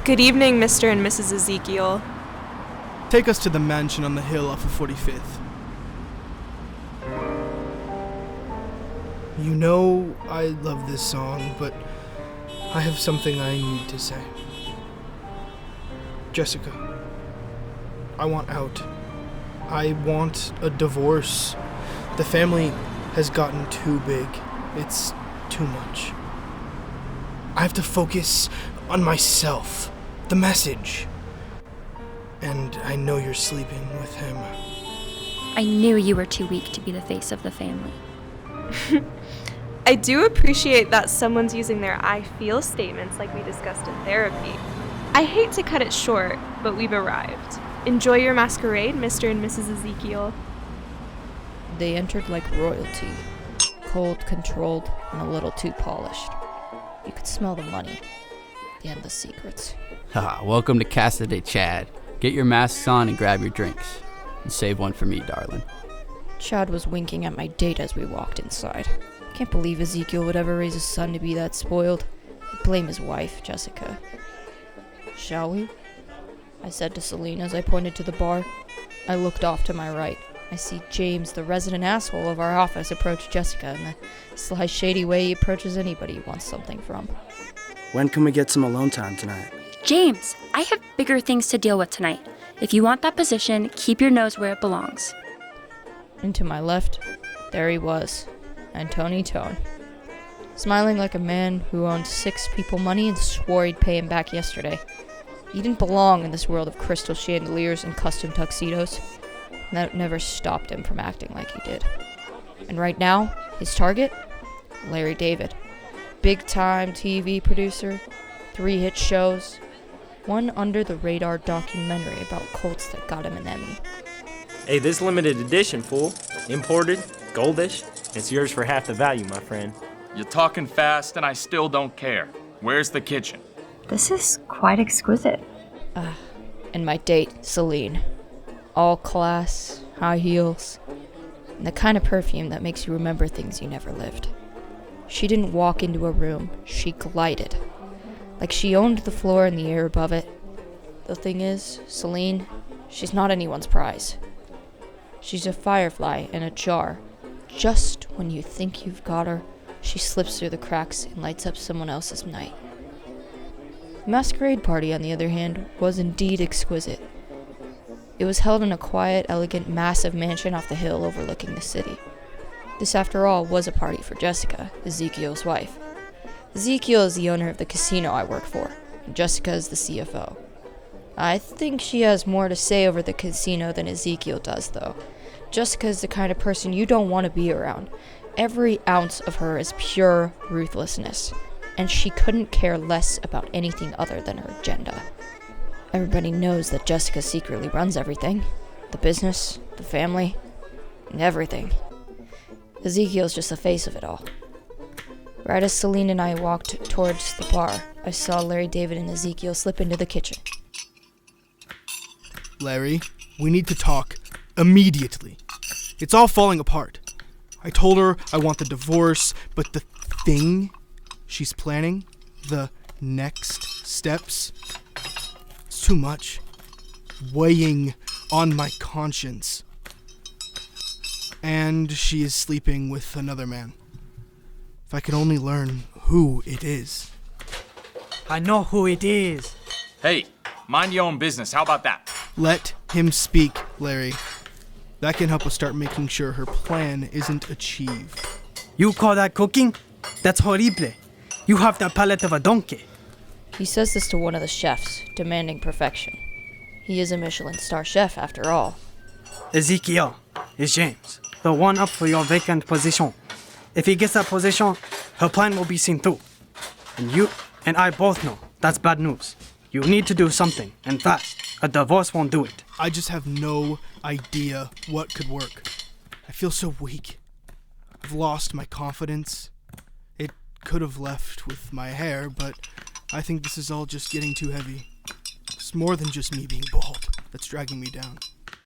Good evening, Mr. and Mrs. Ezekiel. Take us to the mansion on the hill off of 45th. You know I love this song, but I have something I need to say. Jessica, I want out. I want a divorce. The family has gotten too big. It's too much. I have to focus on myself, the message. And I know you're sleeping with him. I knew you were too weak to be the face of the family. I do appreciate that someone's using their I feel statements like we discussed in therapy. I hate to cut it short, but we've arrived. Enjoy your masquerade, Mr. and Mrs. Ezekiel. They entered like royalty, cold, controlled, and a little too polished. You could smell the money, the endless secrets. Welcome to Casa de Chad. Get your masks on and grab your drinks. And save one for me, darling. Chad was winking at my date as we walked inside. Can't believe Ezekiel would ever raise his son to be that spoiled. He'd blame his wife, Jessica. Shall we? I said to Celine as I pointed to the bar. I looked off to my right. I see James, the resident asshole of our office, approach Jessica in the sly, shady way he approaches anybody he wants something from. When can we get some alone time tonight? James, I have bigger things to deal with tonight. If you want that position, keep your nose where it belongs. And to my left, there he was, Antony Tone, smiling like a man who owned 6 people money and swore he'd pay him back yesterday. He didn't belong in this world of crystal chandeliers and custom tuxedos. And that never stopped him from acting like he did. And right now, his target? Larry David. Big-time TV producer, 3 hit shows, 1 under-the-radar documentary about cults that got him an Emmy. Hey, this limited edition, fool. Imported, goldish. It's yours for half the value, my friend. You're talking fast and I still don't care. Where's the kitchen? This is quite exquisite. And my date, Celine. All class, high heels, and the kind of perfume that makes you remember things you never lived. She didn't walk into a room, she glided. Like she owned the floor and the air above it. The thing is, Celine, she's not anyone's prize. She's a firefly in a jar. Just when you think you've got her, she slips through the cracks and lights up someone else's night. The masquerade party, on the other hand, was indeed exquisite. It was held in a quiet, elegant, massive mansion off the hill overlooking the city. This, after all, was a party for Jessica, Ezekiel's wife. Ezekiel is the owner of the casino I work for, and Jessica is the CFO. I think she has more to say over the casino than Ezekiel does, though. Jessica is the kind of person you don't want to be around. Every ounce of her is pure ruthlessness, and she couldn't care less about anything other than her agenda. Everybody knows that Jessica secretly runs everything. The business, the family, and everything. Ezekiel's just the face of it all. Right as Celine and I walked towards the bar, I saw Larry David and Ezekiel slip into the kitchen. Larry, we need to talk immediately. It's all falling apart. I told her I want the divorce, but the thing she's planning, the next steps, it's too much. Weighing on my conscience. And she is sleeping with another man. If I could only learn who it is. I know who it is. Hey, mind your own business. How about that? Let him speak, Larry. That can help us start making sure her plan isn't achieved. You call that cooking? That's horrible. You have the palate of a donkey. He says this to one of the chefs, demanding perfection. He is a Michelin star chef, after all. Ezekiel is James, the one up for your vacant position. If he gets that position, her plan will be seen through. And you and I both know that's bad news. You need to do something, and fast. A divorce won't do it. I just have no idea what could work. I feel so weak. I've lost my confidence. It could have left with my hair, but I think this is all just getting too heavy. It's more than just me being bald that's dragging me down.